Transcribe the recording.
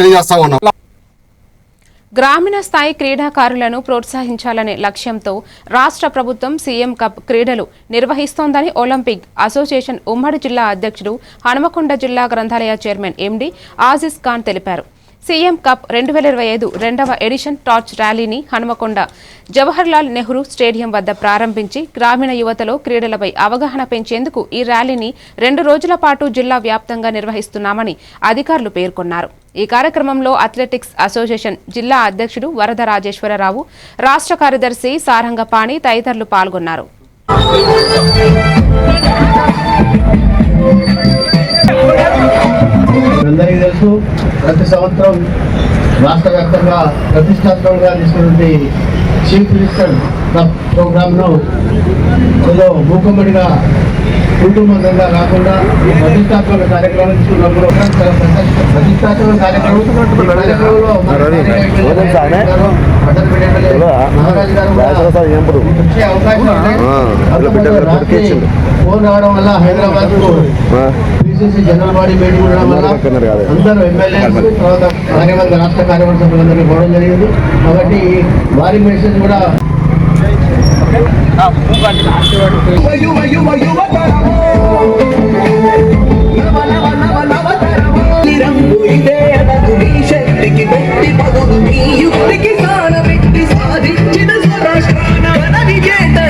తెలియజేస్తా ఉన్నాం. గ్రామీణ స్థాయి క్రీడాకారులను ప్రోత్సహించాలనే లక్ష్యంతో రాష్ట్ర ప్రభుత్వం సీఎం కప్ క్రీడలు నిర్వహిస్తోందని ఒలింపిక్ అసోసియేషన్ ఉమ్మడి జిల్లా అధ్యక్షుడు హనుమకొండ జిల్లా గ్రంథాలయ చైర్మన్ ఎండి ఆజిజ్ ఖాన్ తెలిపారు. సీఎం కప్ 2025 రెండవ ఎడిషన్ టార్చ్ ర్యాలీని హనుమకొండ జవహర్లాల్ నెహ్రూ స్టేడియం వద్ద ప్రారంభించి గ్రామీణ యువతలో క్రీడలపై అవగాహన పెంచేందుకు ఈ ర్యాలీని 2 రోజుల పాటు జిల్లా వ్యాప్తంగా నిర్వహిస్తున్నామని అధికారులు పేర్కొన్నారు. ఈ కార్యక్రమంలో అథ్లెటిక్స్ అసోసియేషన్ జిల్లా అధ్యక్షుడు వరద రాజేశ్వరరావు, రాష్ట్ర కార్యదర్శి సారంగపాణి తదితరులు పాల్గొన్నారు. అందరికీ తెలుసు, ప్రతి సంవత్సరం రాష్ట్ర వ్యాప్తంగా ప్రతిష్టాత్మకంగా తీసుకున్నటువంటి చీఫ్ మినిస్టర్ ప్రోగ్రామ్ను ఏదో మూకమ్మడిగా కుటుంబంగా కాకుండా ప్రతిష్టాత్మక కార్యక్రమం తీసుకున్నప్పుడు ప్రతిష్టాత్మక కార్యక్రమంలో మహారాజు గారు వచ్చే అవకాశం ఫోన్ రావడం వల్ల హైదరాబాద్ కు పిసిసి జనరల్ బాడీ మీటింగ్ ఉండడం వల్ల అందరూ ఎమ్మెల్యేలు తర్వాత కార్యవర్గ రాష్ట్ర కార్యవర్గ సభ్యులందరినీ పోవడం జరిగింది. కాబట్టి వారి మెసేజ్ కూడా